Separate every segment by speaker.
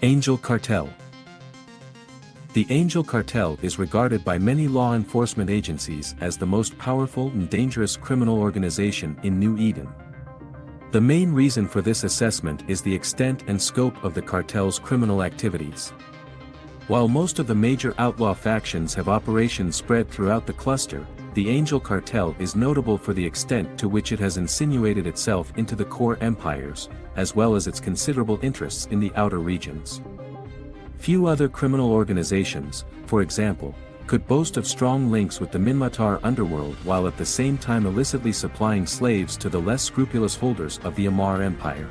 Speaker 1: Angel Cartel. The Angel Cartel is regarded by many law enforcement agencies as the most powerful and dangerous criminal organization in New Eden. The main reason for this assessment is the extent and scope of the cartel's criminal activities. While most of the major outlaw factions have operations spread throughout the cluster, the Angel Cartel is notable for the extent to which it has insinuated itself into the core empires, as well as its considerable interests in the outer regions. Few other criminal organizations, for example, could boast of strong links with the Minmatar underworld while at the same time illicitly supplying slaves to the less scrupulous holders of the Amar Empire.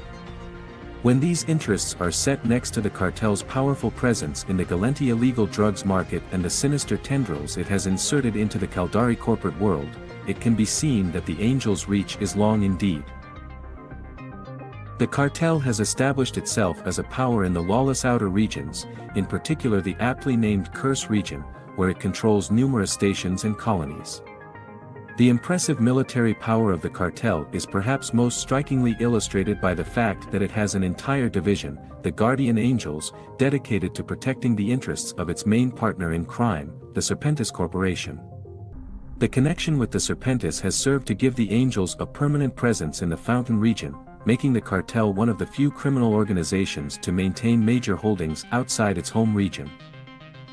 Speaker 1: When these interests are set next to the cartel's powerful presence in the Galenti illegal drugs market and the sinister tendrils it has inserted into the Caldari corporate world, it can be seen that the Angel's reach is long indeed. The cartel has established itself as a power in the lawless outer regions, in particular the aptly named Curse region, where it controls numerous stations and colonies. The impressive military power of the cartel is perhaps most strikingly illustrated by the fact that it has an entire division, the Guardian Angels, dedicated to protecting the interests of its main partner in crime, the Serpentis Corporation. The connection with the Serpentis has served to give the Angels a permanent presence in the Fountain region, making the cartel one of the few criminal organizations to maintain major holdings outside its home region.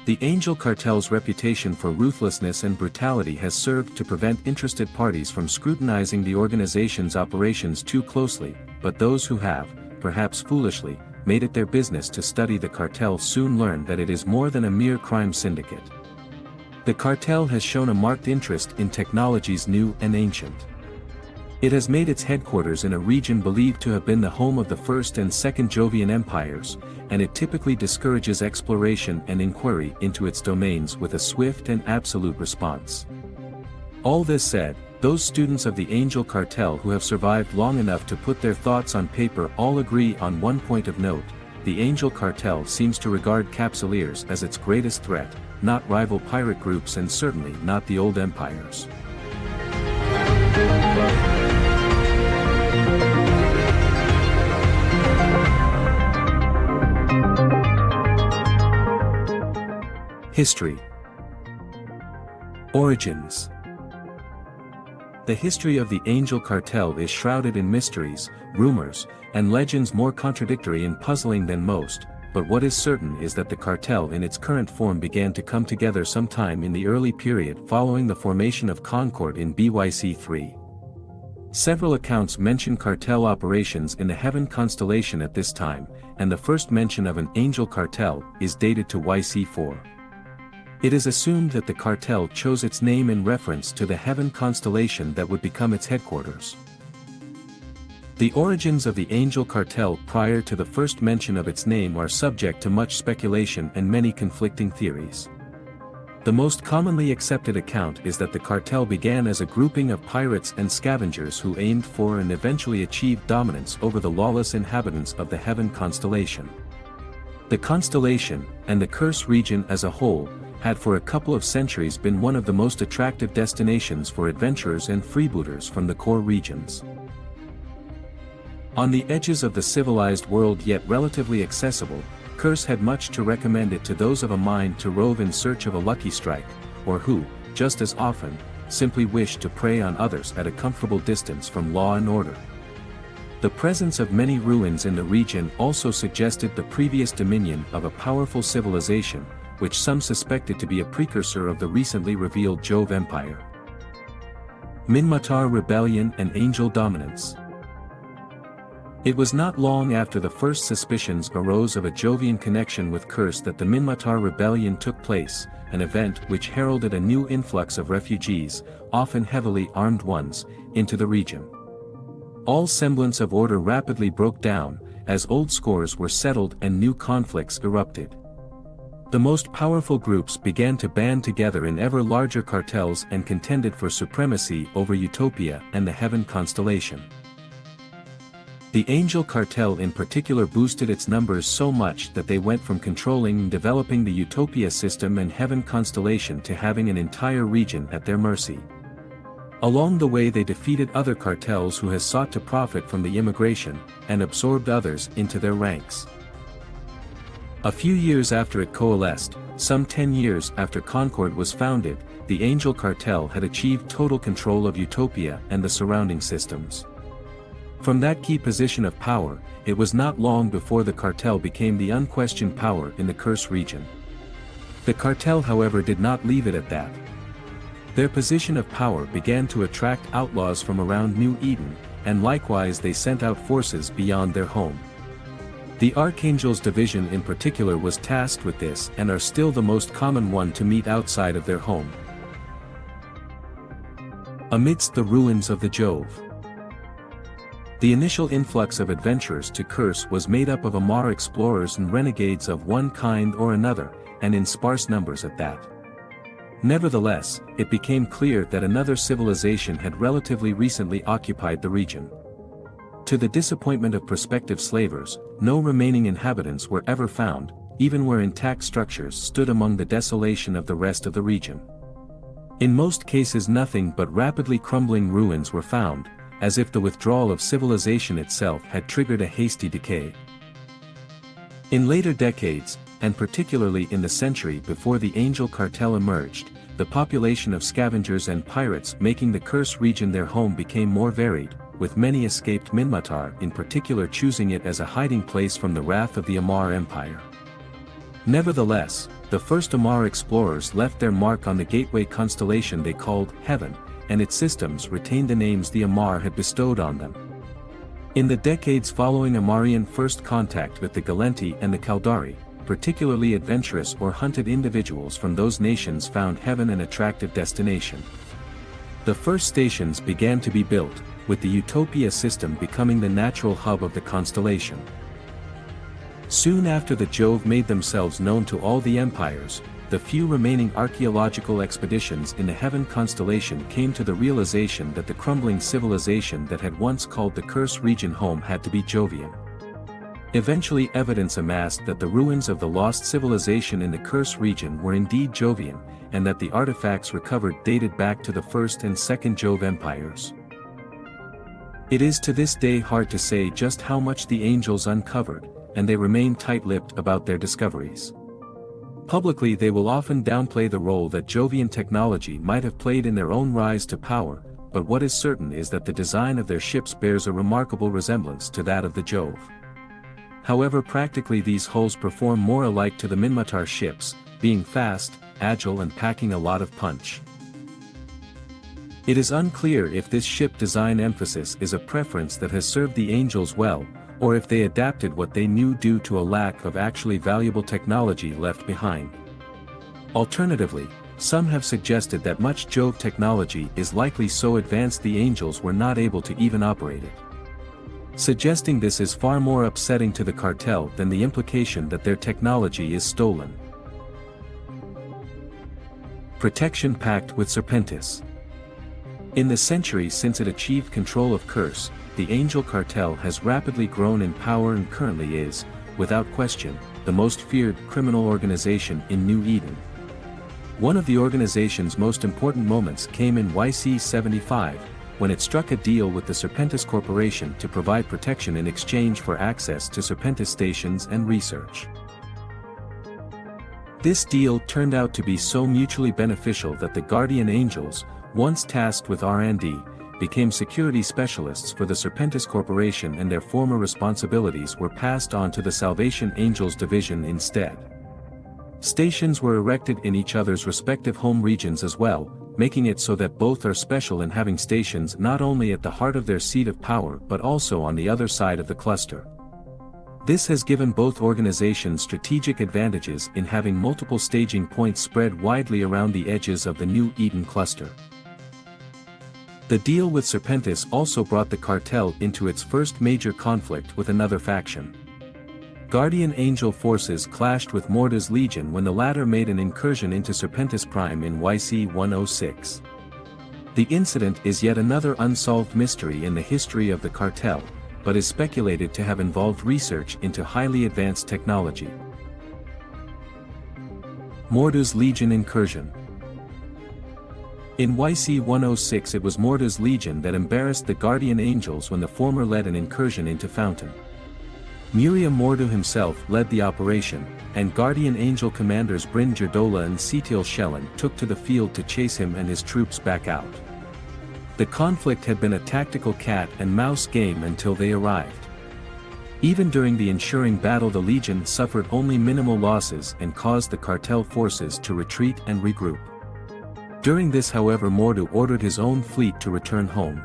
Speaker 1: The Angel Cartel's reputation for ruthlessness and brutality has served to prevent interested parties from scrutinizing the organization's operations too closely, but those who have, perhaps foolishly, made it their business to study the cartel soon learn that it is more than a mere crime syndicate. The cartel has shown a marked interest in technologies new and ancient. It has made its headquarters in a region believed to have been the home of the First and Second Jovian empires, and it typically discourages exploration and inquiry into its domains with a swift and absolute response. All this said, those students of the Angel Cartel who have survived long enough to put their thoughts on paper all agree on one point of note: the Angel Cartel seems to regard capsuleers as its greatest threat, not rival pirate groups and certainly not the old empires. History. Origins. The history of the Angel Cartel is shrouded in mysteries, rumors, and legends more contradictory and puzzling than most, but what is certain is that the cartel in its current form began to come together sometime in the early period following the formation of Concord in BYC3. Several accounts mention cartel operations in the Heaven constellation at this time, and the first mention of an Angel Cartel is dated to YC4. It is assumed that the cartel chose its name in reference to the Heaven constellation that would become its headquarters. The origins of the Angel Cartel prior to the first mention of its name are subject to much speculation and many conflicting theories. The most commonly accepted account is that the cartel began as a grouping of pirates and scavengers who aimed for and eventually achieved dominance over the lawless inhabitants of the Heaven constellation. The constellation, and the Curse region as a whole, had for a couple of centuries been one of the most attractive destinations for adventurers and freebooters from the core regions. On the edges of the civilized world yet relatively accessible, Curse had much to recommend it to those of a mind to rove in search of a lucky strike, or who, just as often, simply wished to prey on others at a comfortable distance from law and order. The presence of many ruins in the region also suggested the previous dominion of a powerful civilization, which some suspected to be a precursor of the recently revealed Jove Empire. Minmatar Rebellion and Angel Dominance. It was not long after the first suspicions arose of a Jovian connection with Curse that the Minmatar Rebellion took place, an event which heralded a new influx of refugees, often heavily armed ones, into the region. All semblance of order rapidly broke down, as old scores were settled and new conflicts erupted. The most powerful groups began to band together in ever larger cartels and contended for supremacy over Utopia and the Heaven constellation. The Angel Cartel in particular boosted its numbers so much that they went from controlling and developing the Utopia system and Heaven constellation to having an entire region at their mercy. Along the way they defeated other cartels who has sought to profit from the immigration, and absorbed others into their ranks. A few years after it coalesced, some 10 years after Concord was founded, the Angel Cartel had achieved total control of Utopia and the surrounding systems. From that key position of power, it was not long before the cartel became the unquestioned power in the Curse region. The cartel, however, did not leave it at that. Their position of power began to attract outlaws from around New Eden, and likewise they sent out forces beyond their home. The Archangel's division in particular was tasked with this and are still the most common one to meet outside of their home. Amidst the ruins of the Jove. The initial influx of adventurers to Curse was made up of Amar explorers and renegades of one kind or another, and in sparse numbers at that. Nevertheless, it became clear that another civilization had relatively recently occupied the region. To the disappointment of prospective slavers, no remaining inhabitants were ever found, even where intact structures stood among the desolation of the rest of the region. In most cases nothing but rapidly crumbling ruins were found, as if the withdrawal of civilization itself had triggered a hasty decay. In later decades, and particularly in the century before the Angel Cartel emerged, the population of scavengers and pirates making the Curse region their home became more varied, with many escaped Minmatar in particular choosing it as a hiding place from the wrath of the Amar Empire. Nevertheless, the first Amar explorers left their mark on the gateway constellation they called Heaven, and its systems retained the names the Amar had bestowed on them. In the decades following Amarian first contact with the Galenti and the Kaldari, particularly adventurous or hunted individuals from those nations found Heaven an attractive destination. The first stations began to be built, with the Utopia system becoming the natural hub of the constellation. Soon after the Jove made themselves known to all the empires, the few remaining archaeological expeditions in the Heaven constellation came to the realization that the crumbling civilization that had once called the Curse region home had to be Jovian. Eventually evidence amassed that the ruins of the lost civilization in the Curse region were indeed Jovian, and that the artifacts recovered dated back to the First and Second Jove empires. It is to this day hard to say just how much the angels uncovered, and they remain tight-lipped about their discoveries. Publicly they will often downplay the role that Jovian technology might have played in their own rise to power, but what is certain is that the design of their ships bears a remarkable resemblance to that of the Jove. However, practically these hulls perform more alike to the Minmatar ships, being fast, agile and packing a lot of punch. It is unclear if this ship design emphasis is a preference that has served the angels well, or if they adapted what they knew due to a lack of actually valuable technology left behind. Alternatively, some have suggested that much Jove technology is likely so advanced the angels were not able to even operate it. Suggesting this is far more upsetting to the cartel than the implication that their technology is stolen. Protection pact with Serpentis. In the centuries since it achieved control of Curse, the Angel Cartel has rapidly grown in power and currently is, without question, the most feared criminal organization in New Eden. One of the organization's most important moments came in YC-75, when it struck a deal with the Serpentis Corporation to provide protection in exchange for access to Serpentis stations and research. This deal turned out to be so mutually beneficial that the Guardian Angels, once tasked with R&D, became security specialists for the Serpentis Corporation, and their former responsibilities were passed on to the Salvation Angels division instead. Stations were erected in each other's respective home regions as well, making it so that both are special in having stations not only at the heart of their seat of power but also on the other side of the cluster. This has given both organizations strategic advantages in having multiple staging points spread widely around the edges of the New Eden cluster. The deal with Serpentis also brought the cartel into its first major conflict with another faction. Guardian Angel forces clashed with Morda's Legion when the latter made an incursion into Serpentis Prime in YC-106. The incident is yet another unsolved mystery in the history of the cartel, but is speculated to have involved research into highly advanced technology. Morda's Legion incursion. In YC-106 it was Morda's Legion that embarrassed the Guardian Angels when the former led an incursion into Fountain. Miriam Mordu himself led the operation, and Guardian Angel commanders Bryn Jerdola and Setil Shelin took to the field to chase him and his troops back out. The conflict had been a tactical cat-and-mouse game until they arrived. Even during the ensuing battle, the Legion suffered only minimal losses and caused the cartel forces to retreat and regroup. During this, however, Mordu ordered his own fleet to return home.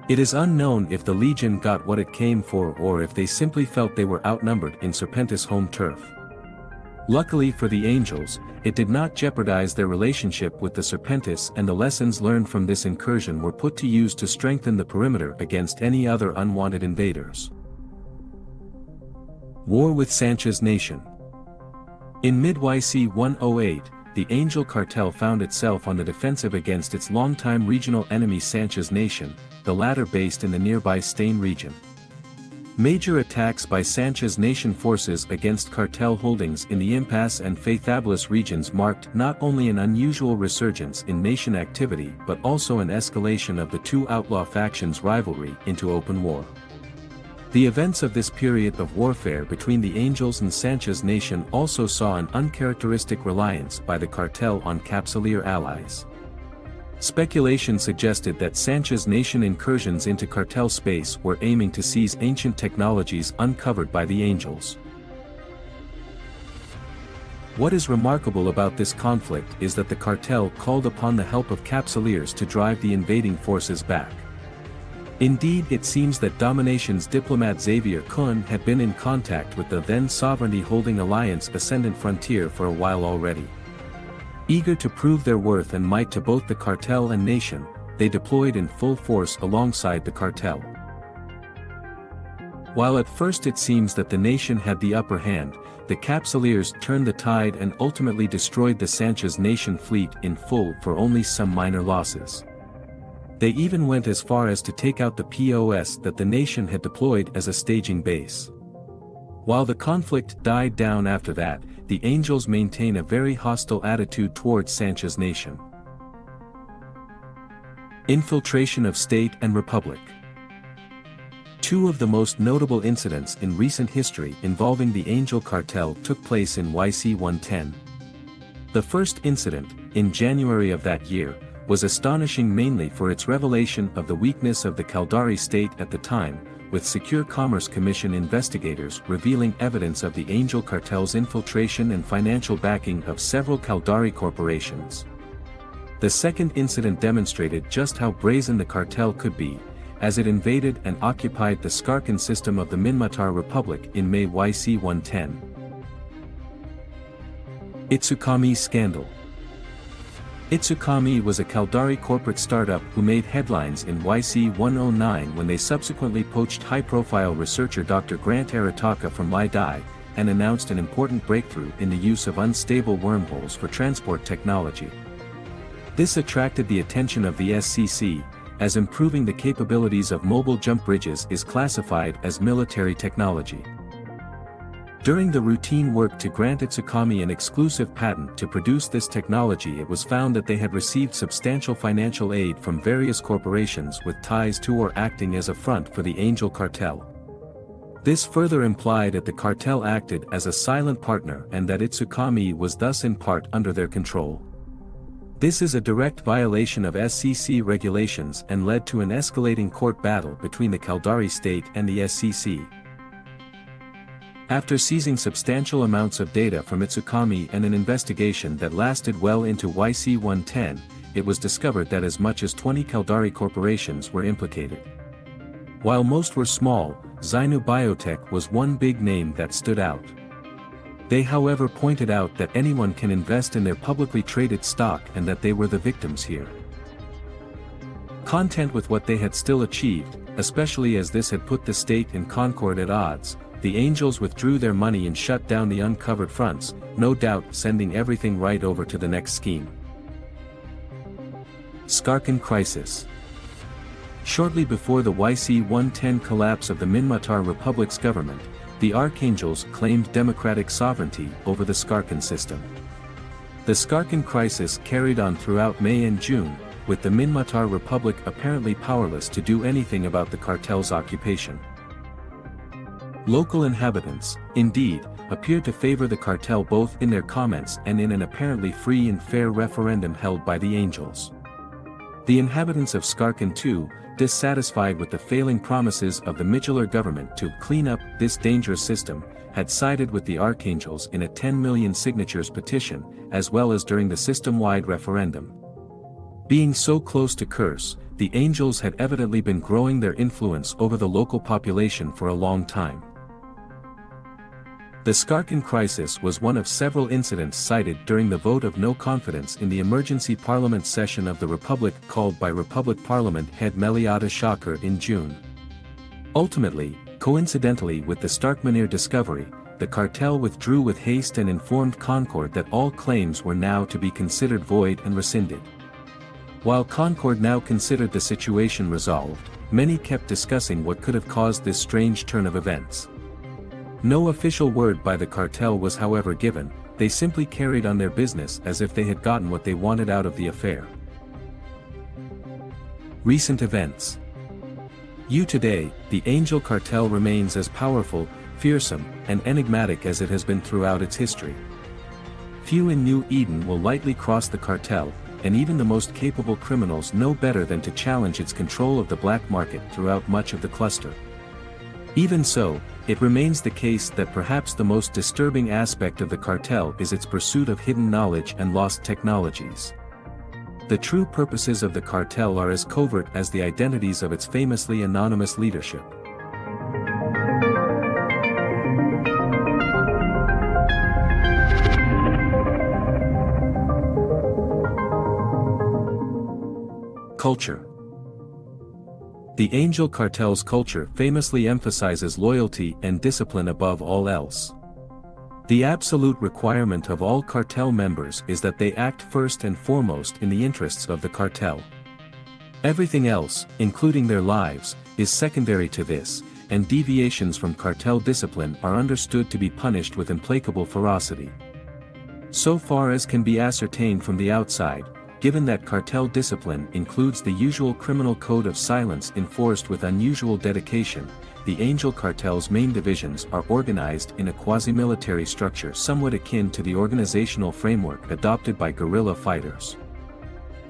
Speaker 1: It is unknown if the Legion got what it came for or if they simply felt they were outnumbered in Serpentis' home turf. Luckily for the Angels, it did not jeopardize their relationship with the Serpentis, and the lessons learned from this incursion were put to use to strengthen the perimeter against any other unwanted invaders. War with Sanchez Nation. In mid-YC 108, the Angel cartel found itself on the defensive against its longtime regional enemy Sanchez Nation, the latter based in the nearby Stain region. Major attacks by Sanchez Nation forces against cartel holdings in the Impasse and Faithabilis regions marked not only an unusual resurgence in nation activity but also an escalation of the two outlaw factions' rivalry into open war. The events of this period of warfare between the Angels and Sanchez Nation also saw an uncharacteristic reliance by the cartel on Capsuleer allies. Speculation suggested that Sanchez Nation incursions into cartel space were aiming to seize ancient technologies uncovered by the Angels. What is remarkable about this conflict is that the cartel called upon the help of Capsuleers to drive the invading forces back. Indeed, it seems that Domination's diplomat Xavier Kuhn had been in contact with the then sovereignty-holding alliance Ascendant Frontier for a while already. Eager to prove their worth and might to both the cartel and nation, they deployed in full force alongside the cartel. While at first it seems that the nation had the upper hand, the Capsuleers turned the tide and ultimately destroyed the Sanchez Nation fleet in full for only some minor losses. They even went as far as to take out the POS that the nation had deployed as a staging base. While the conflict died down after that, the Angels maintain a very hostile attitude towards Sanchez Nation. Infiltration of State and Republic. Two of the most notable incidents in recent history involving the Angel cartel took place in YC 110. The first incident, in January of that year, was astonishing mainly for its revelation of the weakness of the Caldari state at the time, with Secure Commerce Commission investigators revealing evidence of the Angel cartel's infiltration and financial backing of several Caldari corporations. The second incident demonstrated just how brazen the cartel could be, as it invaded and occupied the Skarkan system of the Minmatar Republic in May YC 110. Itsukami Scandal. Itsukami was a Caldari corporate startup who made headlines in YC 109 when they subsequently poached high-profile researcher Dr. Grant Arataka from Lai and announced an important breakthrough in the use of unstable wormholes for transport technology. This attracted the attention of the SCC, as improving the capabilities of mobile jump bridges is classified as military technology. During the routine work to grant Itsukami an exclusive patent to produce this technology, it was found that they had received substantial financial aid from various corporations with ties to or acting as a front for the Angel cartel. This further implied that the cartel acted as a silent partner and that Itsukami was thus in part under their control. This is a direct violation of SCC regulations and led to an escalating court battle between the Caldari state and the SCC. After seizing substantial amounts of data from Itsukami and an investigation that lasted well into YC 110, it was discovered that as much as 20 Caldari corporations were implicated. While most were small, Zainu Biotech was one big name that stood out. They however pointed out that anyone can invest in their publicly traded stock and that they were the victims here. Content with what they had still achieved, especially as this had put the state and Concord at odds, the Angels withdrew their money and shut down the uncovered fronts, no doubt sending everything right over to the next scheme. Skarkan Crisis. Shortly before the YC 110 collapse of the Minmatar Republic's government, the Archangels claimed democratic sovereignty over the Skarkan system. The Skarkan crisis carried on throughout May and June, with the Minmatar Republic apparently powerless to do anything about the cartel's occupation. Local inhabitants, indeed, appeared to favor the cartel both in their comments and in an apparently free and fair referendum held by the Angels. The inhabitants of Skarken too, dissatisfied with the failing promises of the Mitchellor government to clean up this dangerous system, had sided with the Archangels in a 10 million signatures petition, as well as during the system-wide referendum. Being so close to Kursk, the Angels had evidently been growing their influence over the local population for a long time. The Skarken crisis was one of several incidents cited during the vote of no confidence in the emergency parliament session of the Republic called by Republic Parliament head Meliada Shocker in June. Ultimately, coincidentally with the Starkmanir discovery, the cartel withdrew with haste and informed Concord that all claims were now to be considered void and rescinded. While Concord now considered the situation resolved, many kept discussing what could have caused this strange turn of events. No official word by the cartel was however given, they simply carried on their business as if they had gotten what they wanted out of the affair. Recent events. Today, the Angel cartel remains as powerful, fearsome, and enigmatic as it has been throughout its history. Few in New Eden will lightly cross the cartel, and even the most capable criminals know better than to challenge its control of the black market throughout much of the cluster. Even so, it remains the case that perhaps the most disturbing aspect of the cartel is its pursuit of hidden knowledge and lost technologies. The true purposes of the cartel are as covert as the identities of its famously anonymous leadership. Culture. The Angel cartel's culture famously emphasizes loyalty and discipline above all else. The absolute requirement of all cartel members is that they act first and foremost in the interests of the cartel. Everything else, including their lives, is secondary to this, and deviations from cartel discipline are understood to be punished with implacable ferocity. So far as can be ascertained from the outside, given that cartel discipline includes the usual criminal code of silence enforced with unusual dedication, the Angel cartel's main divisions are organized in a quasi-military structure somewhat akin to the organizational framework adopted by guerrilla fighters.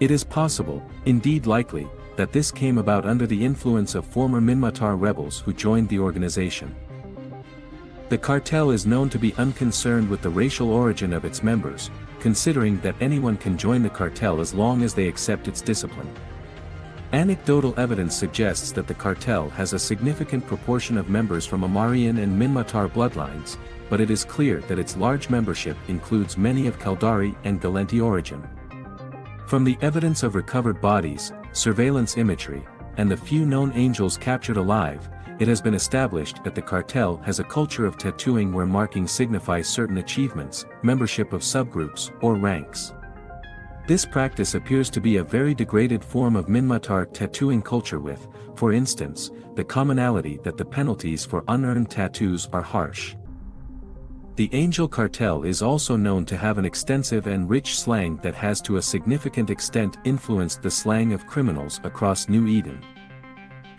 Speaker 1: It is possible, indeed likely, that this came about under the influence of former Minmatar rebels who joined the organization. The cartel is known to be unconcerned with the racial origin of its members, considering that anyone can join the cartel as long as they accept its discipline. Anecdotal evidence suggests that the cartel has a significant proportion of members from Amarian and Minmatar bloodlines, but it is clear that its large membership includes many of Kaldari and Galenti origin. From the evidence of recovered bodies, surveillance imagery, and the few known angels captured alive, it has been established that the cartel has a culture of tattooing where markings signify certain achievements, membership of subgroups, or ranks. This practice appears to be a very degraded form of Minmatar tattooing culture with, for instance, the commonality that the penalties for unearned tattoos are harsh. The Angel cartel is also known to have an extensive and rich slang that has to a significant extent influenced the slang of criminals across New Eden.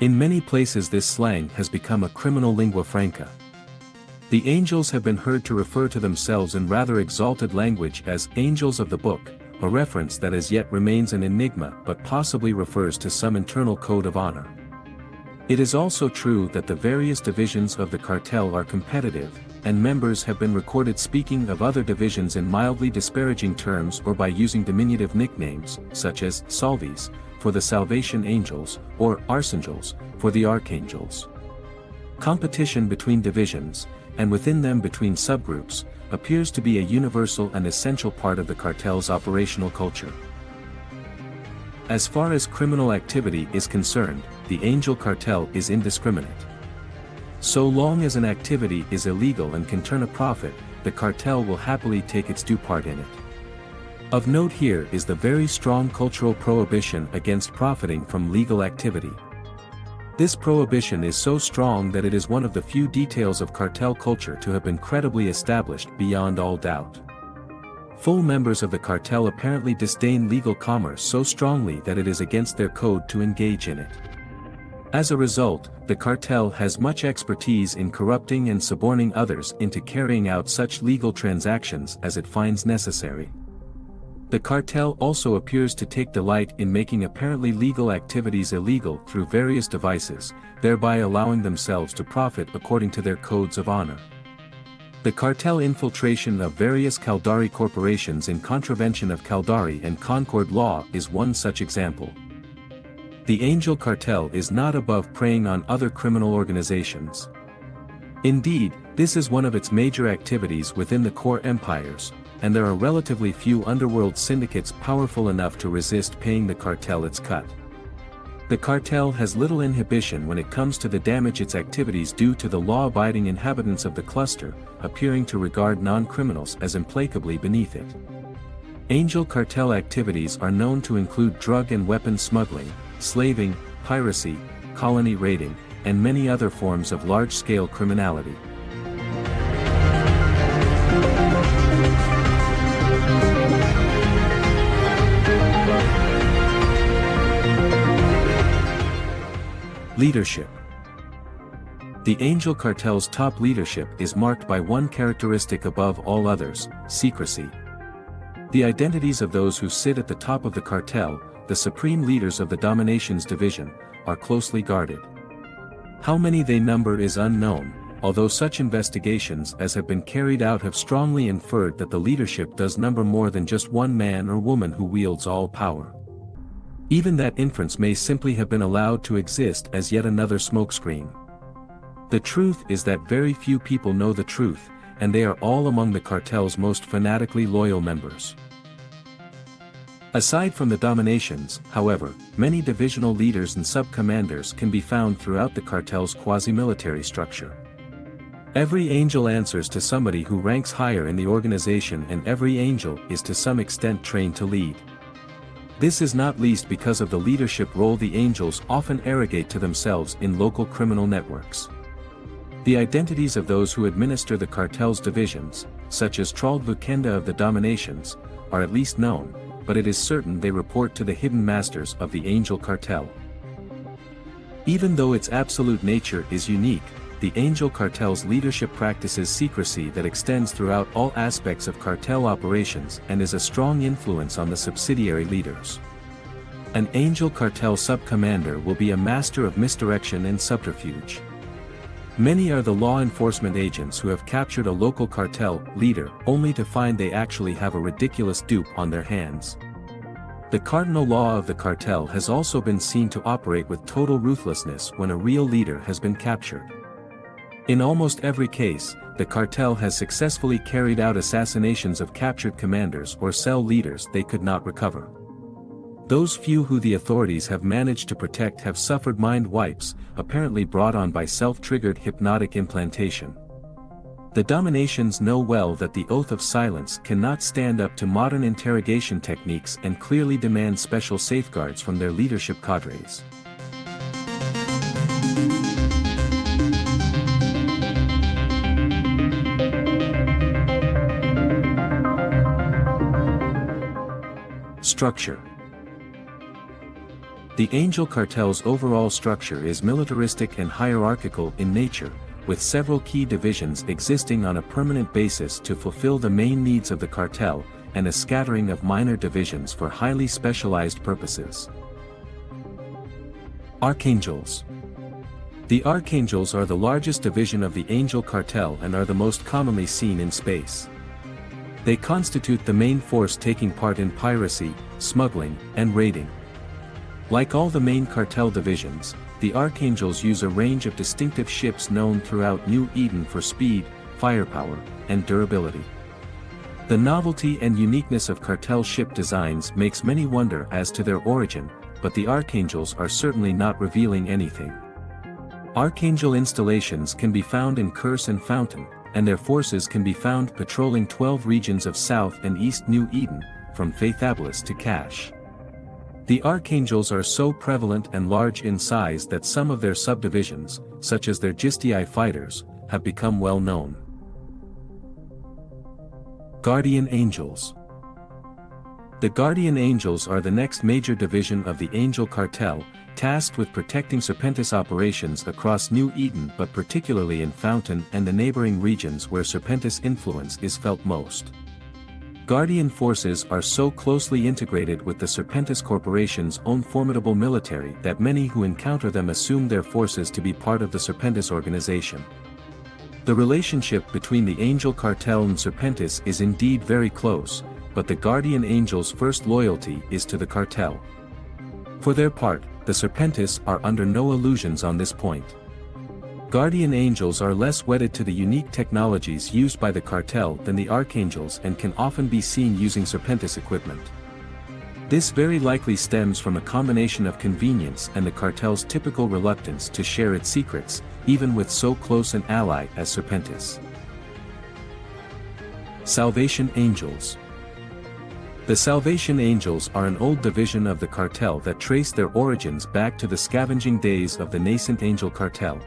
Speaker 1: In many places this slang has become a criminal lingua franca. The Angels have been heard to refer to themselves in rather exalted language as Angels of the Book, a reference that as yet remains an enigma but possibly refers to some internal code of honor. It is also true that the various divisions of the cartel are competitive, and members have been recorded speaking of other divisions in mildly disparaging terms or by using diminutive nicknames, such as Salves, for the Salvation Angels, or Archangels, for the Archangels. Competition between divisions, and within them between subgroups, appears to be a universal and essential part of the cartel's operational culture. As far as criminal activity is concerned, the Angel cartel is indiscriminate. So long as an activity is illegal and can turn a profit, the cartel will happily take its due part in it. Of note here is the very strong cultural prohibition against profiting from legal activity. This prohibition is so strong that it is one of the few details of cartel culture to have been credibly established beyond all doubt. Full members of the cartel apparently disdain legal commerce so strongly that it is against their code to engage in it. As a result, the cartel has much expertise in corrupting and suborning others into carrying out such legal transactions as it finds necessary. The cartel also appears to take delight in making apparently legal activities illegal through various devices, thereby allowing themselves to profit according to their codes of honor. The cartel infiltration of various Caldari corporations in contravention of Caldari and Concord law is one such example. The Angel Cartel is not above preying on other criminal organizations. Indeed, this is one of its major activities within the core empires, and there are relatively few underworld syndicates powerful enough to resist paying the cartel its cut. The cartel has little inhibition when it comes to the damage its activities do to the law-abiding inhabitants of the cluster, appearing to regard non-criminals as implacably beneath it. Angel Cartel activities are known to include drug and weapon smuggling, slaving, piracy, colony raiding, and many other forms of large-scale criminality. Leadership. The Angel Cartel's top leadership is marked by one characteristic above all others: secrecy. The identities of those who sit at the top of the cartel, the supreme leaders of the Dominations Division, are closely guarded. How many they number is unknown, although such investigations as have been carried out have strongly inferred that the leadership does number more than just one man or woman who wields all power. Even that inference may simply have been allowed to exist as yet another smokescreen. The truth is that very few people know the truth, and they are all among the cartel's most fanatically loyal members. Aside from the Dominations, however, many divisional leaders and sub-commanders can be found throughout the cartel's quasi-military structure. Every angel answers to somebody who ranks higher in the organization, and every angel is to some extent trained to lead. This is not least because of the leadership role the angels often arrogate to themselves in local criminal networks. The identities of those who administer the cartel's divisions, such as Trald Vukenda of the Dominations, are at least known, but it is certain they report to the hidden masters of the Angel Cartel. Even though its absolute nature is unique, the Angel Cartel's leadership practices secrecy that extends throughout all aspects of cartel operations and is a strong influence on the subsidiary leaders. An Angel Cartel sub-commander will be a master of misdirection and subterfuge. Many are the law enforcement agents who have captured a local cartel leader only to find they actually have a ridiculous dupe on their hands. The cardinal law of the cartel has also been seen to operate with total ruthlessness when a real leader has been captured. In almost every case, the cartel has successfully carried out assassinations of captured commanders or cell leaders they could not recover. Those few who the authorities have managed to protect have suffered mind wipes, apparently brought on by self-triggered hypnotic implantation. The Dominations know well that the oath of silence cannot stand up to modern interrogation techniques and clearly demand special safeguards from their leadership cadres. Structure. The Angel Cartel's overall structure is militaristic and hierarchical in nature, with several key divisions existing on a permanent basis to fulfill the main needs of the cartel, and a scattering of minor divisions for highly specialized purposes. Archangels. The Archangels are the largest division of the Angel Cartel and are the most commonly seen in space. They constitute the main force taking part in piracy, smuggling, and raiding. Like all the main cartel divisions, the Archangels use a range of distinctive ships known throughout New Eden for speed, firepower, and durability. The novelty and uniqueness of cartel ship designs makes many wonder as to their origin, but the Archangels are certainly not revealing anything. Archangel installations can be found in Curse and Fountain, and their forces can be found patrolling 12 regions of South and East New Eden, from Faithabilis to Cash. The Archangels are so prevalent and large in size that some of their subdivisions, such as their Gistii fighters, have become well known. Guardian Angels. The Guardian Angels are the next major division of the Angel Cartel, tasked with protecting Serpentis operations across New Eden but particularly in Fountain and the neighboring regions where Serpentis influence is felt most. Guardian forces are so closely integrated with the Serpentis Corporation's own formidable military that many who encounter them assume their forces to be part of the Serpentis organization. The relationship between the Angel Cartel and Serpentis is indeed very close, but the Guardian Angels' first loyalty is to the cartel. For their part, the Serpentis are under no illusions on this point. Guardian Angels are less wedded to the unique technologies used by the cartel than the Archangels and can often be seen using Serpentis equipment. This very likely stems from a combination of convenience and the cartel's typical reluctance to share its secrets, even with so close an ally as Serpentis. Salvation Angels. The Salvation Angels are an old division of the cartel that trace their origins back to the scavenging days of the nascent Angel Cartel.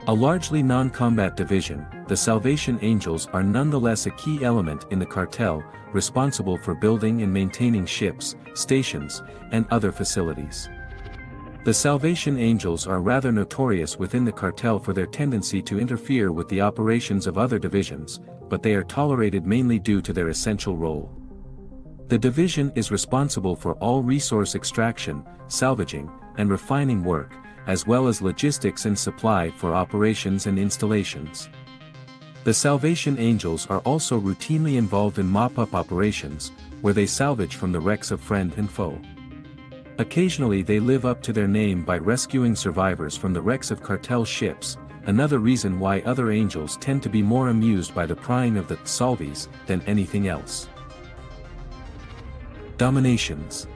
Speaker 1: A largely non-combat division, the Salvation Angels are nonetheless a key element in the cartel, responsible for building and maintaining ships, stations, and other facilities. The Salvation Angels are rather notorious within the cartel for their tendency to interfere with the operations of other divisions, but they are tolerated mainly due to their essential role. The division is responsible for all resource extraction, salvaging, and refining work, as well as logistics and supply for operations and installations. The Salvation Angels are also routinely involved in mop-up operations, where they salvage from the wrecks of friend and foe. Occasionally they live up to their name by rescuing survivors from the wrecks of cartel ships, another reason why other angels tend to be more amused by the prying of the Salvies than anything else. Dominations.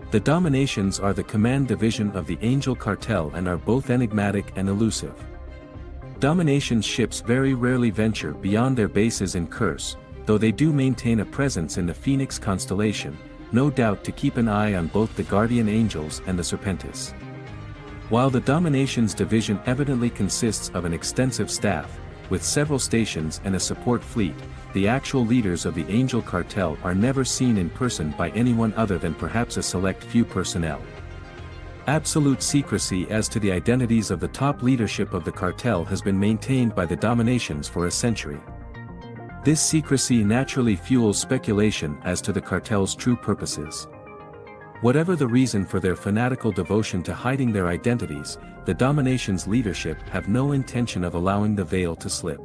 Speaker 1: The Dominations are the command division of the Angel Cartel and are both enigmatic and elusive. Dominations ships very rarely venture beyond their bases in Curse, though they do maintain a presence in the Phoenix constellation, no doubt to keep an eye on both the Guardian Angels and the Serpentis. While the Dominations division evidently consists of an extensive staff, with several stations and a support fleet, the actual leaders of the Angel Cartel are never seen in person by anyone other than perhaps a select few personnel. Absolute secrecy as to the identities of the top leadership of the cartel has been maintained by the Dominations for a century. This secrecy naturally fuels speculation as to the cartel's true purposes. Whatever the reason for their fanatical devotion to hiding their identities, the Dominations' leadership have no intention of allowing the veil to slip.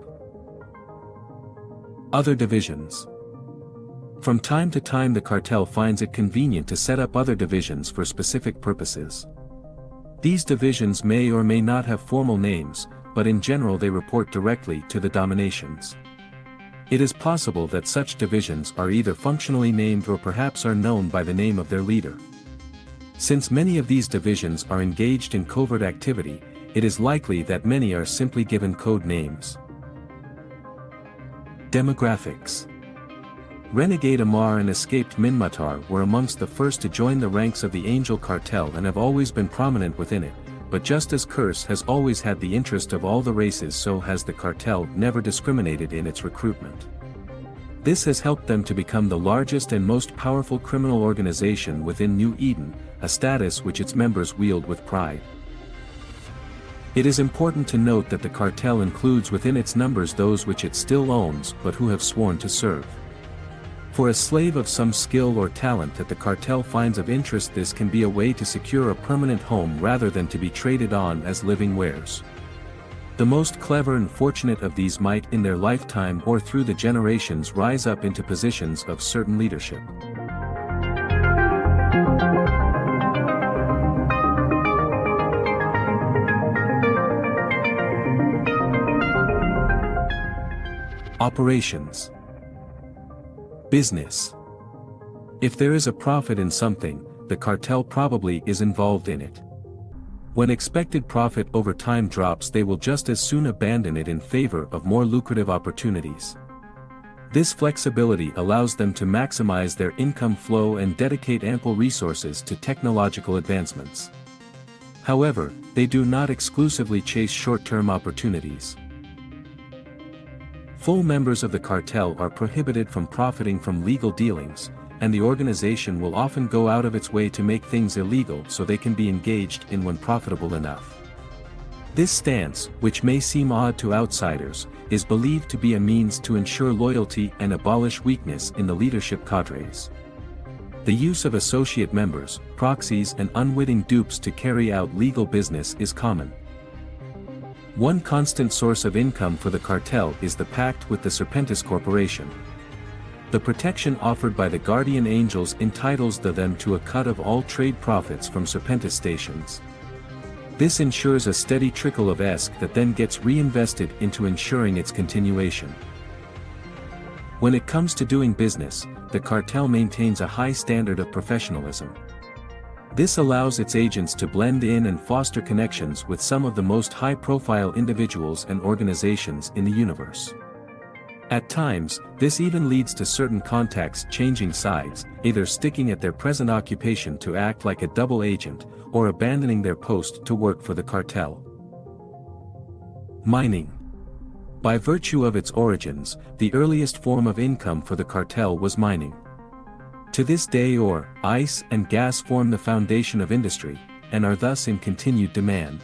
Speaker 1: Other divisions. From time to time the cartel finds it convenient to set up other divisions for specific purposes. These divisions may or may not have formal names, but in general they report directly to the Dominations. It is possible that such divisions are either functionally named or perhaps are known by the name of their leader. Since many of these divisions are engaged in covert activity, it is likely that many are simply given code names. Demographics. Renegade Amar and escaped Minmatar were amongst the first to join the ranks of the Angel Cartel and have always been prominent within it, but just as Curse has always had the interest of all the races, so has the cartel never discriminated in its recruitment. This has helped them to become the largest and most powerful criminal organization within New Eden, a status which its members wield with pride. It is important to note that the cartel includes within its numbers those which it still owns but who have sworn to serve. For a slave of some skill or talent that the cartel finds of interest, this can be a way to secure a permanent home rather than to be traded on as living wares. The most clever and fortunate of these might in their lifetime or through the generations rise up into positions of certain leadership. Operations. Business. If there is a profit in something, the cartel probably is involved in it. When expected profit over time drops, they will just as soon abandon it in favor of more lucrative opportunities. This flexibility allows them to maximize their income flow and dedicate ample resources to technological advancements. However, they do not exclusively chase short-term opportunities. Full members of the cartel are prohibited from profiting from legal dealings, and the organization will often go out of its way to make things illegal so they can be engaged in when profitable enough. This stance, which may seem odd to outsiders, is believed to be a means to ensure loyalty and abolish weakness in the leadership cadres. The use of associate members, proxies and unwitting dupes to carry out legal business is common. One constant source of income for the cartel is the pact with the Serpentis Corporation. The protection offered by the guardian angels entitles them to a cut of all trade profits from Serpentis stations. This ensures a steady trickle of ESC that then gets reinvested into ensuring its continuation. When it comes to doing business, the cartel maintains a high standard of professionalism. This allows its agents to blend in and foster connections with some of the most high-profile individuals and organizations in the universe. At times, this even leads to certain contacts changing sides, either sticking at their present occupation to act like a double agent, or abandoning their post to work for the cartel. Mining. By virtue of its origins, the earliest form of income for the cartel was mining. To this day ore, ice and gas form the foundation of industry, and are thus in continued demand.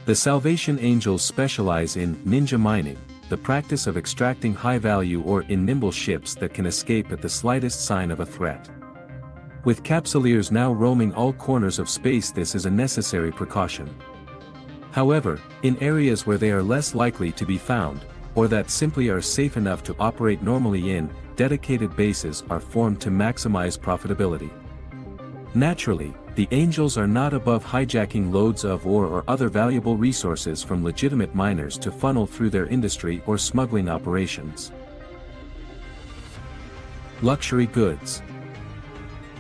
Speaker 1: The Salvation Angels specialize in ninja mining, the practice of extracting high-value ore in nimble ships that can escape at the slightest sign of a threat. With capsuleers now roaming all corners of space, this is a necessary precaution. However, in areas where they are less likely to be found, or that simply are safe enough to operate normally in, dedicated bases are formed to maximize profitability. Naturally, the Angels are not above hijacking loads of ore or other valuable resources from legitimate miners to funnel through their industry or smuggling operations. Luxury goods.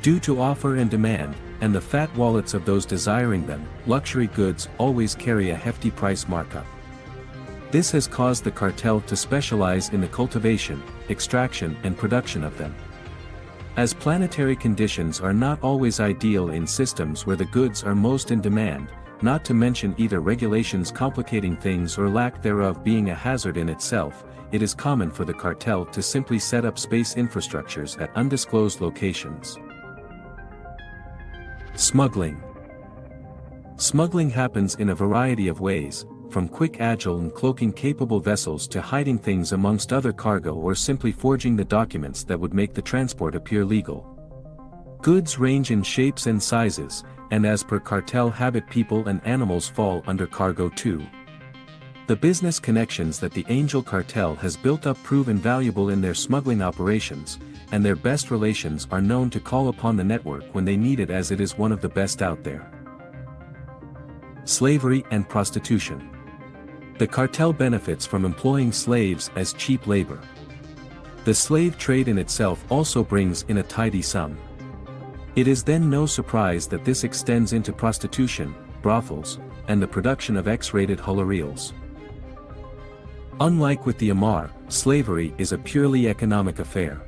Speaker 1: Due to offer and demand, and the fat wallets of those desiring them, luxury goods always carry a hefty price markup. This has caused the cartel to specialize in the cultivation, extraction and production of them. As planetary conditions are not always ideal in systems where the goods are most in demand, not to mention either regulations complicating things or lack thereof being a hazard in itself, it is common for the cartel to simply set up space infrastructures at undisclosed locations. Smuggling. Smuggling happens in a variety of ways, from quick, agile and cloaking-capable vessels to hiding things amongst other cargo or simply forging the documents that would make the transport appear legal. Goods range in shapes and sizes, and as per cartel habit, people and animals fall under cargo too. The business connections that the Angel Cartel has built up prove invaluable in their smuggling operations, and their best relations are known to call upon the network when they need it, as it is one of the best out there. Slavery and prostitution. The cartel benefits from employing slaves as cheap labor. The slave trade in itself also brings in a tidy sum. It is then no surprise that this extends into prostitution, brothels, and the production of X-rated hull reels. Unlike with the Amar, slavery is a purely economic affair.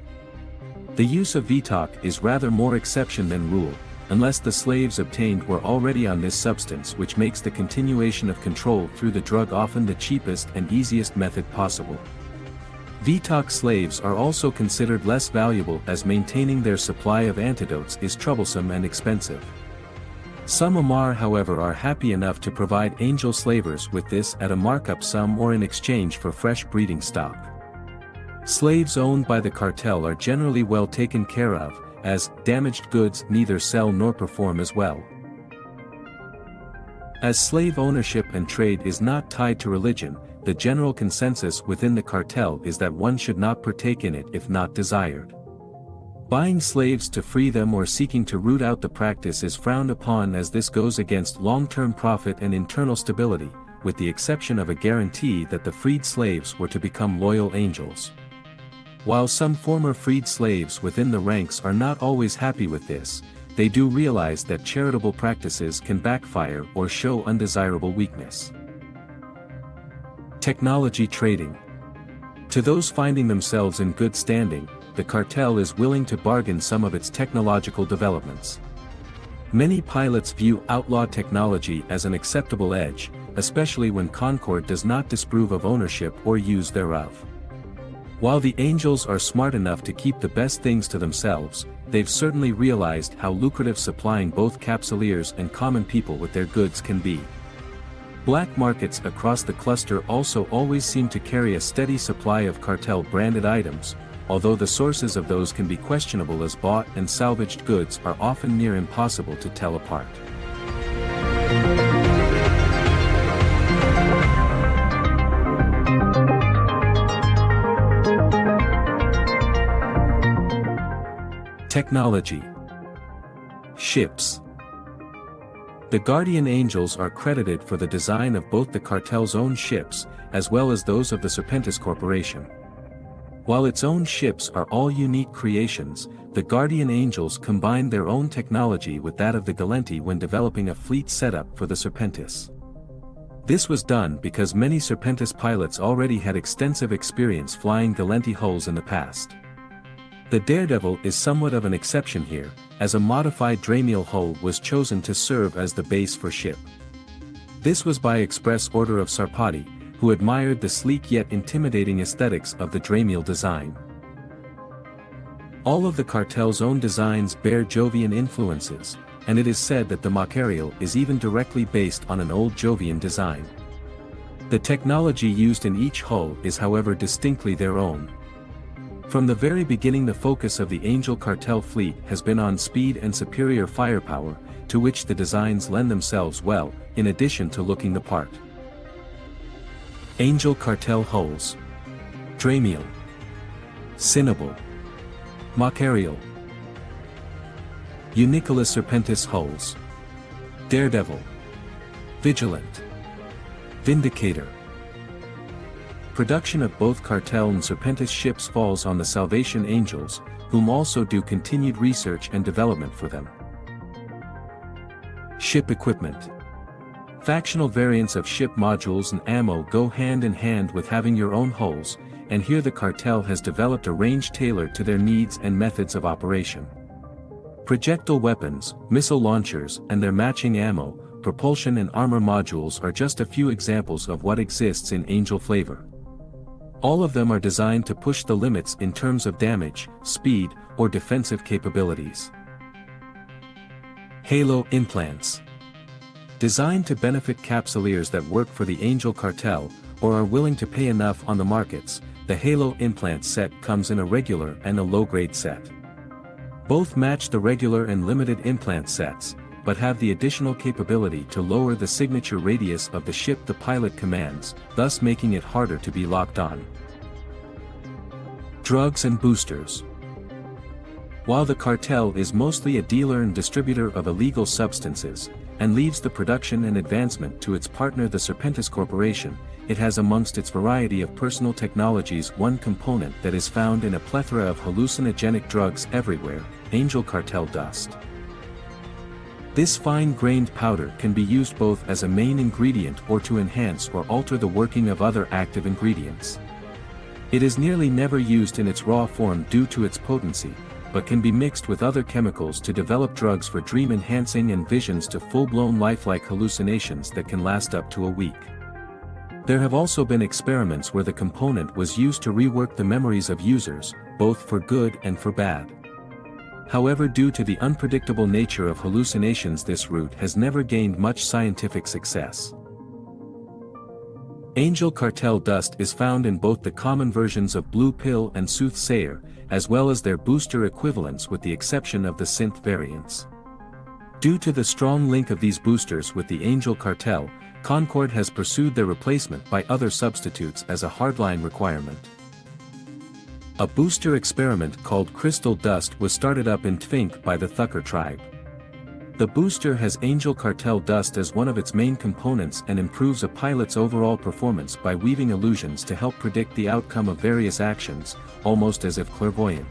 Speaker 1: The use of VTOC is rather more exception than rule, unless the slaves obtained were already on this substance, which makes the continuation of control through the drug often the cheapest and easiest method possible. VTOC slaves are also considered less valuable, as maintaining their supply of antidotes is troublesome and expensive. Some Amar, however, are happy enough to provide Angel slavers with this at a markup sum or in exchange for fresh breeding stock. Slaves owned by the cartel are generally well taken care of, as damaged goods neither sell nor perform as well. As slave ownership and trade is not tied to religion, the general consensus within the cartel is that one should not partake in it if not desired. Buying slaves to free them or seeking to root out the practice is frowned upon, as this goes against long-term profit and internal stability, with the exception of a guarantee that the freed slaves were to become loyal Angels. While some former freed slaves within the ranks are not always happy with this, they do realize that charitable practices can backfire or show undesirable weakness. Technology trading. To those finding themselves in good standing, the cartel is willing to bargain some of its technological developments. Many pilots view outlaw technology as an acceptable edge, especially when Concord does not disapprove of ownership or use thereof. While the angels are smart enough to keep the best things to themselves, they've certainly realized how lucrative supplying both capsuleers and common people with their goods can be. Black markets across the cluster also always seem to carry a steady supply of cartel-branded items, although the sources of those can be questionable, as bought and salvaged goods are often near impossible to tell apart. Technology. Ships. The Guardian Angels are credited for the design of both the cartel's own ships, as well as those of the Serpentis Corporation. While its own ships are all unique creations, the Guardian Angels combined their own technology with that of the Gallenti when developing a fleet setup for the Serpentis. This was done because many Serpentis pilots already had extensive experience flying Gallenti hulls in the past. The Daredevil is somewhat of an exception here, as a modified Dramiel hull was chosen to serve as the base for ship. This was by express order of Sarpati, who admired the sleek yet intimidating aesthetics of the Dramiel design. All of the cartel's own designs bear Jovian influences, and it is said that the Macariel is even directly based on an old Jovian design. The technology used in each hull is however distinctly their own. From the very beginning, the focus of the Angel Cartel fleet has been on speed and superior firepower, to which the designs lend themselves well, in addition to looking the part. Angel Cartel hulls. Dramiel. Cinnabal. Macariel. Unicola Serpentis hulls. Daredevil. Vigilant. Vindicator. Production of both Cartel and Serpentis ships falls on the Salvation Angels, whom also do continued research and development for them. Ship equipment. Factional variants of ship modules and ammo go hand in hand with having your own hulls, and here the Cartel has developed a range tailored to their needs and methods of operation. Projectile weapons, missile launchers, and their matching ammo, propulsion and armor modules are just a few examples of what exists in Angel flavor. All of them are designed to push the limits in terms of damage, speed, or defensive capabilities. Halo implants. Designed to benefit capsuleers that work for the Angel Cartel, or are willing to pay enough on the markets, the Halo implant set comes in a regular and a low-grade set. Both match the regular and limited implant sets, but have the additional capability to lower the signature radius of the ship the pilot commands, thus making it harder to be locked on. Drugs and boosters. While the Cartel is mostly a dealer and distributor of illegal substances, and leaves the production and advancement to its partner the Serpentis Corporation, it has amongst its variety of personal technologies one component that is found in a plethora of hallucinogenic drugs everywhere: Angel Cartel dust. This fine-grained powder can be used both as a main ingredient or to enhance or alter the working of other active ingredients. It is nearly never used in its raw form due to its potency, but can be mixed with other chemicals to develop drugs for dream enhancing and visions to full-blown lifelike hallucinations that can last up to a week. There have also been experiments where the component was used to rework the memories of users, both for good and for bad. However, due to the unpredictable nature of hallucinations, this route has never gained much scientific success. Angel Cartel dust is found in both the common versions of Blue Pill and Soothsayer, as well as their booster equivalents with the exception of the synth variants. Due to the strong link of these boosters with the Angel Cartel, Concord has pursued their replacement by other substitutes as a hardline requirement. A booster experiment called Crystal Dust was started up in Tvink by the Thucker tribe. The booster has Angel Cartel dust as one of its main components and improves a pilot's overall performance by weaving illusions to help predict the outcome of various actions, almost as if clairvoyant.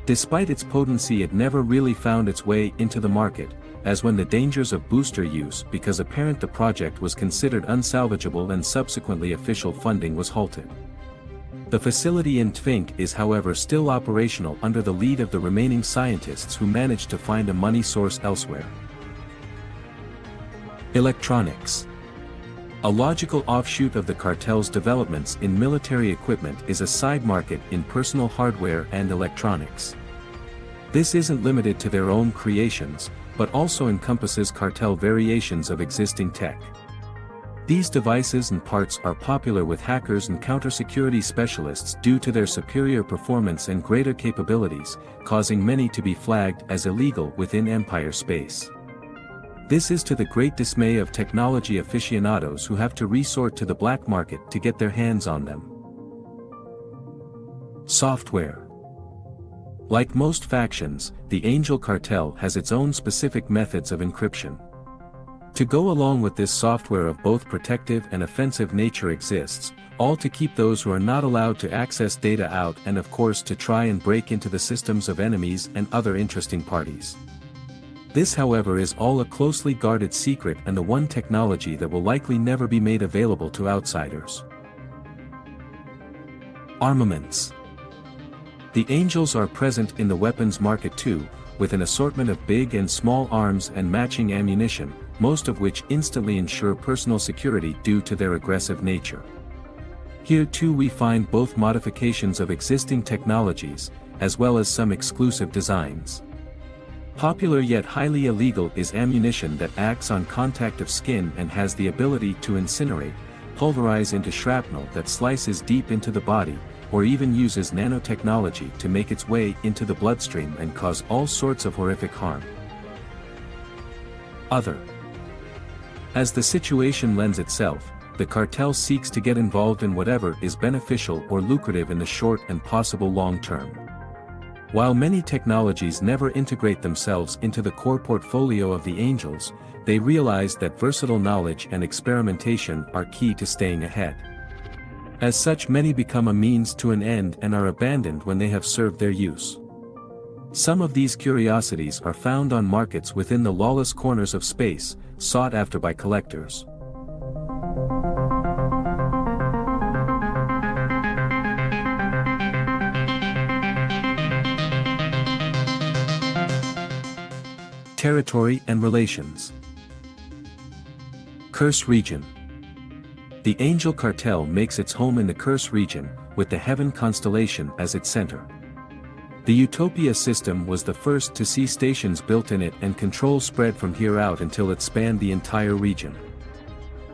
Speaker 1: Despite its potency, it never really found its way into the market, as when the dangers of booster use because apparent the project was considered unsalvageable and subsequently official funding was halted. The facility in Tvink is however still operational under the lead of the remaining scientists who managed to find a money source elsewhere. Electronics. A logical offshoot of the cartel's developments in military equipment is a side market in personal hardware and electronics. This isn't limited to their own creations, but also encompasses cartel variations of existing tech. These devices and parts are popular with hackers and counter-security specialists due to their superior performance and greater capabilities, causing many to be flagged as illegal within Empire space. This is to the great dismay of technology aficionados who have to resort to the black market to get their hands on them. Software. Like most factions, the Angel Cartel has its own specific methods of encryption. To go along with this, software of both protective and offensive nature exists, all to keep those who are not allowed to access data out, and of course to try and break into the systems of enemies and other interesting parties. This, however, is all a closely guarded secret and the one technology that will likely never be made available to outsiders. Armaments. The Angels are present in the weapons market too, with an assortment of big and small arms and matching ammunition, most of which instantly ensure personal security due to their aggressive nature. Here too we find both modifications of existing technologies, as well as some exclusive designs. Popular yet highly illegal is ammunition that acts on contact of skin and has the ability to incinerate, pulverize into shrapnel that slices deep into the body, or even uses nanotechnology to make its way into the bloodstream and cause all sorts of horrific harm. Other. As the situation lends itself, the cartel seeks to get involved in whatever is beneficial or lucrative in the short and possible long term. While many technologies never integrate themselves into the core portfolio of the Angels, they realize that versatile knowledge and experimentation are key to staying ahead. As such, many become a means to an end and are abandoned when they have served their use. Some of these curiosities are found on markets within the lawless corners of space, sought after by collectors. Territory and relations. Curse region. The Angel Cartel makes its home in the Curse region, with the Heaven constellation as its center. The Utopia system was the first to see stations built in it, and control spread from here out until it spanned the entire region.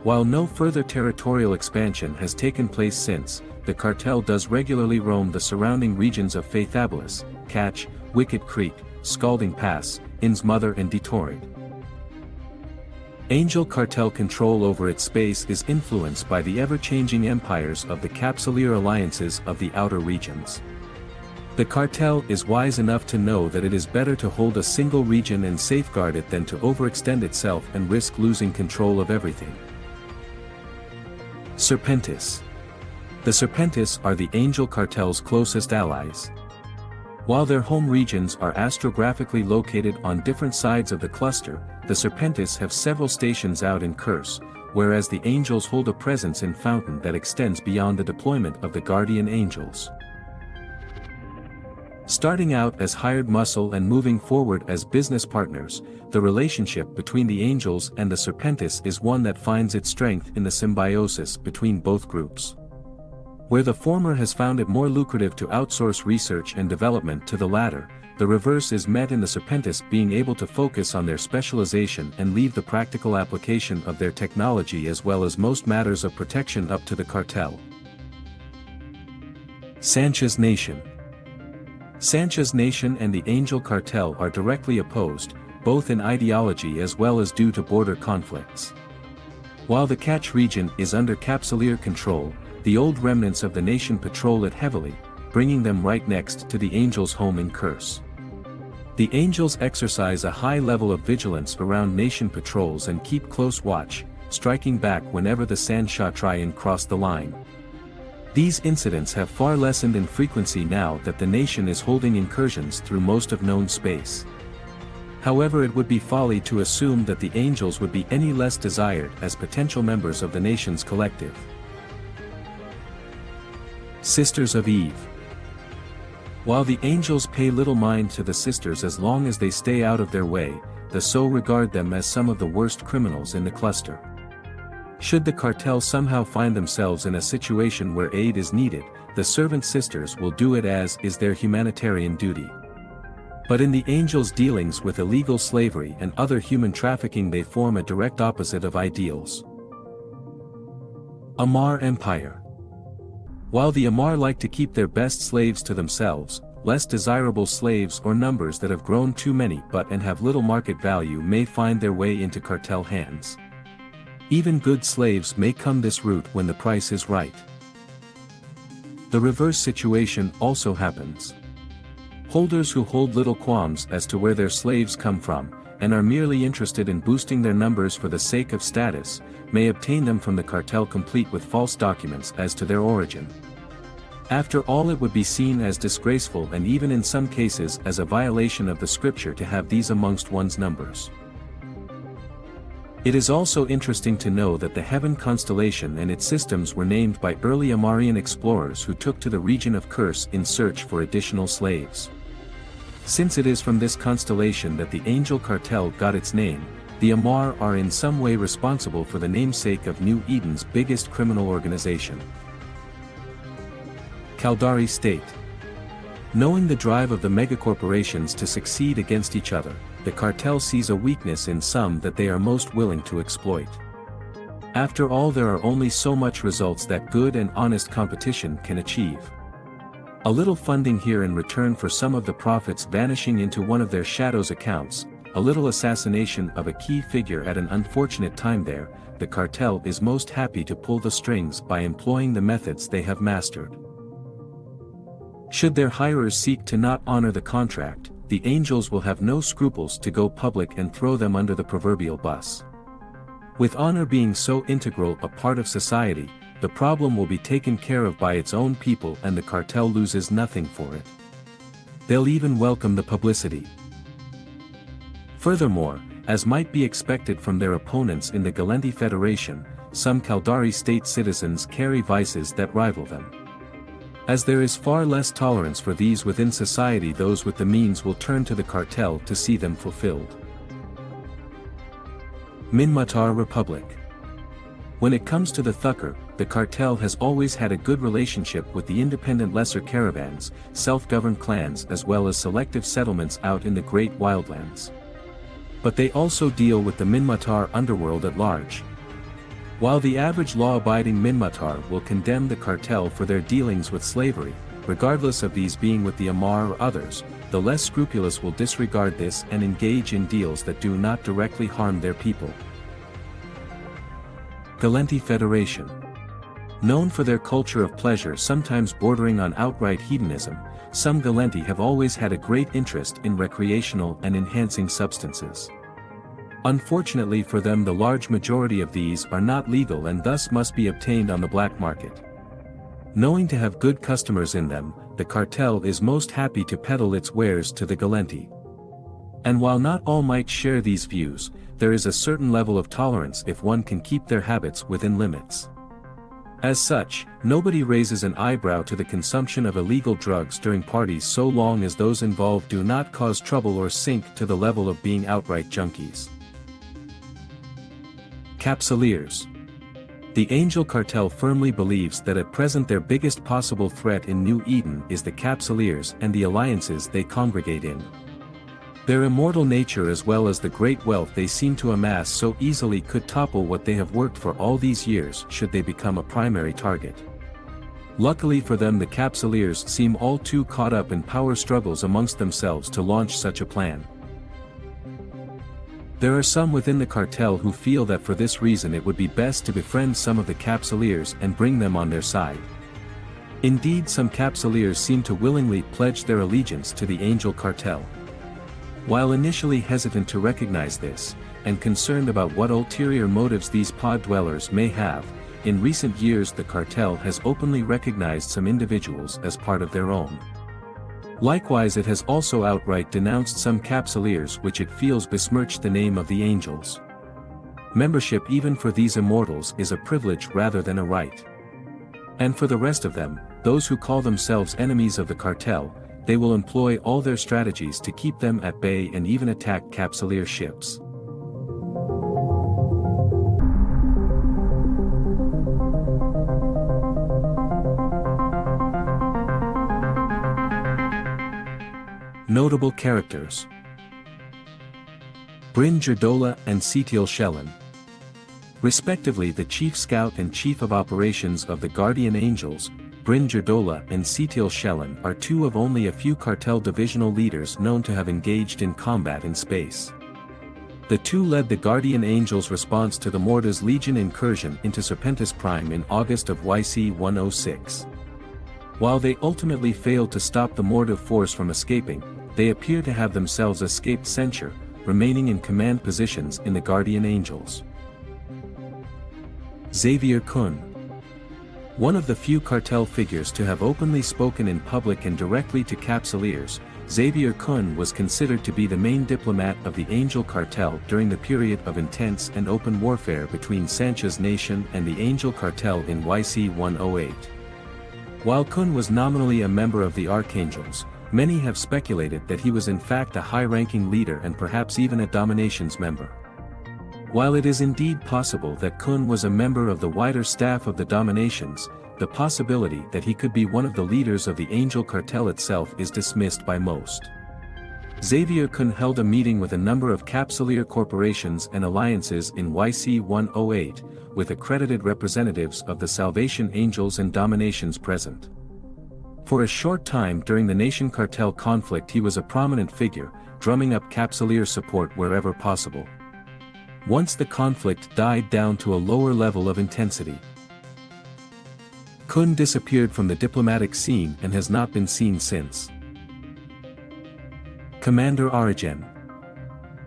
Speaker 1: While no further territorial expansion has taken place since, the cartel does regularly roam the surrounding regions of Faithabilis, Catch, Wicked Creek, Scalding Pass, Innsmother and Detroit. Angel Cartel control over its space is influenced by the ever-changing empires of the Capsuleer alliances of the outer regions. The cartel is wise enough to know that it is better to hold a single region and safeguard it than to overextend itself and risk losing control of everything. Serpentis. The Serpentis are the Angel Cartel's closest allies. While their home regions are astrographically located on different sides of the cluster, the Serpentis have several stations out in Curse, whereas the Angels hold a presence in Fountain that extends beyond the deployment of the Guardian Angels. Starting out as hired muscle and moving forward as business partners, the relationship between the Angels and the Serpentis is one that finds its strength in the symbiosis between both groups. Where the former has found it more lucrative to outsource research and development to the latter, the reverse is met in the Serpentis being able to focus on their specialization and leave the practical application of their technology as well as most matters of protection up to the cartel. Sanchez Nation. Sanchez Nation and the Angel Cartel are directly opposed, both in ideology as well as due to border conflicts. While the Catch region is under Capsuleer control, the old remnants of the nation patrol it heavily, bringing them right next to the Angels' home in Curse. The Angels exercise a high level of vigilance around nation patrols and keep close watch, striking back whenever the Sansha try and cross the line. These incidents have far lessened in frequency now that the nation is holding incursions through most of known space. However, it would be folly to assume that the Angels would be any less desired as potential members of the nation's collective. Sisters of Eve. While the Angels pay little mind to the Sisters as long as they stay out of their way, the So regard them as some of the worst criminals in the cluster. Should the cartel somehow find themselves in a situation where aid is needed, the servant sisters will do it as is their humanitarian duty. But in the angels' dealings with illegal slavery and other human trafficking, they form a direct opposite of ideals. Amar Empire. While the Amar like to keep their best slaves to themselves, less desirable slaves or numbers that have grown too many and have little market value may find their way into cartel hands. Even good slaves may come this route when the price is right. The reverse situation also happens. Holders who hold little qualms as to where their slaves come from, and are merely interested in boosting their numbers for the sake of status, may obtain them from the cartel complete with false documents as to their origin. After all, it would be seen as disgraceful and even in some cases as a violation of the scripture to have these amongst one's numbers. It is also interesting to know that the heaven constellation and its systems were named by early Amarian explorers who took to the region of Kurs in search for additional slaves. Since it is from this constellation that the angel cartel got its name, the Amar are in some way responsible for the namesake of New Eden's biggest criminal organization. Caldari State. Knowing the drive of the megacorporations to succeed against each other, the cartel sees a weakness in some that they are most willing to exploit. After all, there are only so much results that good and honest competition can achieve. A little funding here in return for some of the profits vanishing into one of their shadows accounts, a little assassination of a key figure at an unfortunate time there, the cartel is most happy to pull the strings by employing the methods they have mastered. Should their hirers seek to not honor the contract, the angels will have no scruples to go public and throw them under the proverbial bus. With honor being so integral a part of society, the problem will be taken care of by its own people and the cartel loses nothing for it. They'll even welcome the publicity. Furthermore, as might be expected from their opponents in the Galenti Federation, some Caldari state citizens carry vices that rival them. As there is far less tolerance for these within society, those with the means will turn to the cartel to see them fulfilled. Minmatar Republic. When it comes to the Thucker, the cartel has always had a good relationship with the independent lesser caravans, self-governed clans as well as selective settlements out in the great wildlands. But they also deal with the Minmatar underworld at large. While the average law-abiding Minmatar will condemn the cartel for their dealings with slavery, regardless of these being with the Amar or others, the less scrupulous will disregard this and engage in deals that do not directly harm their people. Galenti Federation. Known for their culture of pleasure sometimes bordering on outright hedonism, some Galenti have always had a great interest in recreational and enhancing substances. Unfortunately for them, the large majority of these are not legal and thus must be obtained on the black market. Knowing to have good customers in them, the cartel is most happy to peddle its wares to the Galenti. And while not all might share these views, there is a certain level of tolerance if one can keep their habits within limits. As such, nobody raises an eyebrow to the consumption of illegal drugs during parties so long as those involved do not cause trouble or sink to the level of being outright junkies. Capsuleers. The Angel Cartel firmly believes that at present their biggest possible threat in New Eden is the Capsuleers and the alliances they congregate in. Their immortal nature as well as the great wealth they seem to amass so easily could topple what they have worked for all these years should they become a primary target. Luckily for them, the Capsuleers seem all too caught up in power struggles amongst themselves to launch such a plan. There are some within the cartel who feel that for this reason it would be best to befriend some of the Capsuleers and bring them on their side. Indeed, some Capsuleers seem to willingly pledge their allegiance to the Angel Cartel. While initially hesitant to recognize this, and concerned about what ulterior motives these pod dwellers may have, in recent years the cartel has openly recognized some individuals as part of their own. Likewise, it has also outright denounced some Capsuleers which it feels besmirch the name of the angels. Membership even for these immortals is a privilege rather than a right. And for the rest of them, those who call themselves enemies of the cartel, they will employ all their strategies to keep them at bay and even attack Capsuleer ships. Notable characters: Bryn Jerdola and Setil Shellen. Respectively, the Chief Scout and Chief of Operations of the Guardian Angels, Bryn Jerdola and Setil Shellen are two of only a few Cartel divisional leaders known to have engaged in combat in space. The two led the Guardian Angels' response to the Morta's Legion incursion into Serpentis Prime in August of YC-106. While they ultimately failed to stop the Morta force from escaping, they appear to have themselves escaped censure, remaining in command positions in the Guardian Angels. Xavier Kun. One of the few Cartel figures to have openly spoken in public and directly to Capsuleers, Xavier Kun was considered to be the main diplomat of the Angel Cartel during the period of intense and open warfare between Sancha's nation and the Angel Cartel in YC-108. While Kun was nominally a member of the Archangels, many have speculated that he was in fact a high-ranking leader and perhaps even a Dominations member. While it is indeed possible that Kun was a member of the wider staff of the Dominations, the possibility that he could be one of the leaders of the Angel Cartel itself is dismissed by most. Xavier Kun held a meeting with a number of Capsuleer corporations and alliances in YC-108, with accredited representatives of the Salvation Angels and Dominations present. For a short time during the Nation Cartel conflict he was a prominent figure, drumming up Capsuleer support wherever possible. Once the conflict died down to a lower level of intensity, Kun disappeared from the diplomatic scene and has not been seen since. Commander Origen.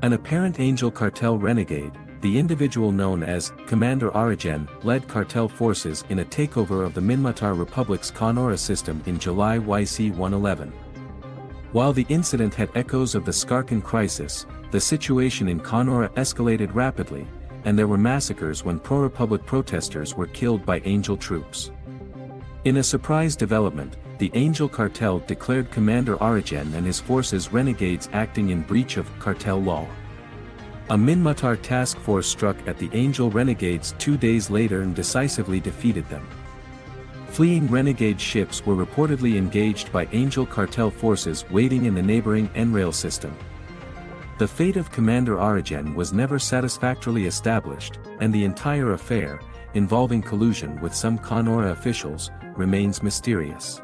Speaker 1: An apparent Angel Cartel renegade, the individual known as Commander Origen led Cartel forces in a takeover of the Minmatar Republic's Khaenora system in July YC-111. While the incident had echoes of the Skarkan crisis, the situation in Khaenora escalated rapidly, and there were massacres when pro-Republic protesters were killed by Angel troops. In a surprise development, the Angel Cartel declared Commander Origen and his forces renegades acting in breach of Cartel law. A Minmatar task force struck at the Angel renegades 2 days later and decisively defeated them. Fleeing renegade ships were reportedly engaged by Angel Cartel forces waiting in the neighboring Enrail system. The fate of Commander Origen was never satisfactorily established, and the entire affair, involving collusion with some Khaenora officials, remains mysterious.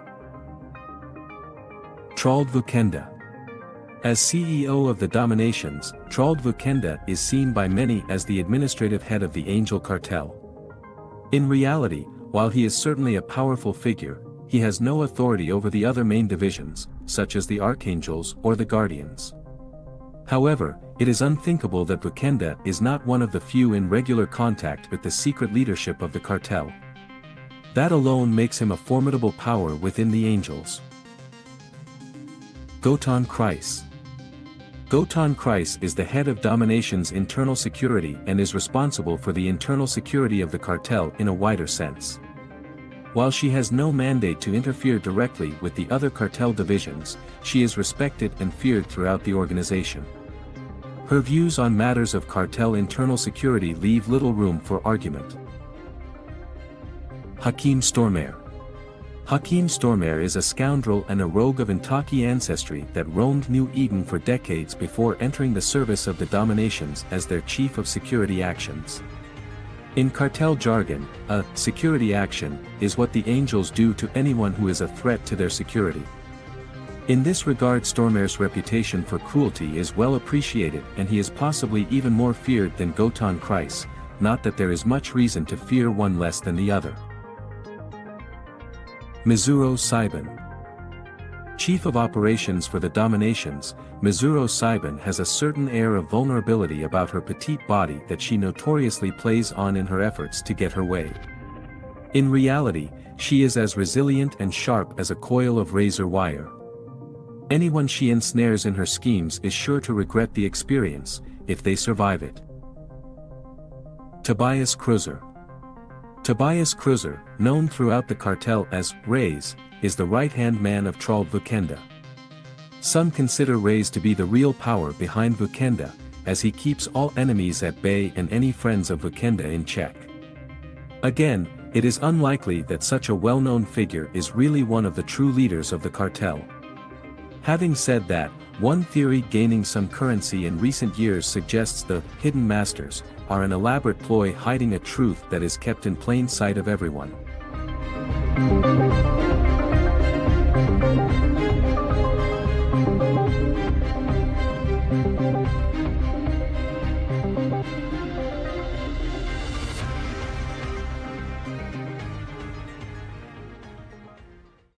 Speaker 1: Trald Vukenda. As CEO of the Dominations, Trald Vukenda is seen by many as the administrative head of the Angel Cartel. In reality, while he is certainly a powerful figure, he has no authority over the other main divisions, such as the Archangels or the Guardians. However, it is unthinkable that Vukenda is not one of the few in regular contact with the secret leadership of the cartel. That alone makes him a formidable power within the Angels. Gotan Kryze. Gotan Kryze is the head of Domination's internal security and is responsible for the internal security of the cartel in a wider sense. While she has no mandate to interfere directly with the other cartel divisions, she is respected and feared throughout the organization. Her views on matters of cartel internal security leave little room for argument. Hakim Stormare. Hakim Stormare is a scoundrel and a rogue of Intaki ancestry that roamed New Eden for decades before entering the service of the Dominations as their chief of security actions. In cartel jargon, a security action is what the Angels do to anyone who is a threat to their security. In this regard, Stormare's reputation for cruelty is well appreciated, and he is possibly even more feared than Gotan Kryze, not that there is much reason to fear one less than the other. Mizuro Saiban. Chief of Operations for the Dominations, Mizuro Saiban has a certain air of vulnerability about her petite body that she notoriously plays on in her efforts to get her way. In reality, she is as resilient and sharp as a coil of razor wire. Anyone she ensnares in her schemes is sure to regret the experience, if they survive it. Tobias Cruiser. Tobias Cruiser, known throughout the cartel as Reyes, is the right-hand man of Trald Vukenda. Some consider Reyes to be the real power behind Vukenda, as he keeps all enemies at bay and any friends of Vukenda in check. Again, it is unlikely that such a well-known figure is really one of the true leaders of the cartel. Having said that, one theory gaining some currency in recent years suggests the hidden masters are an elaborate ploy hiding a truth that is kept in plain sight of everyone.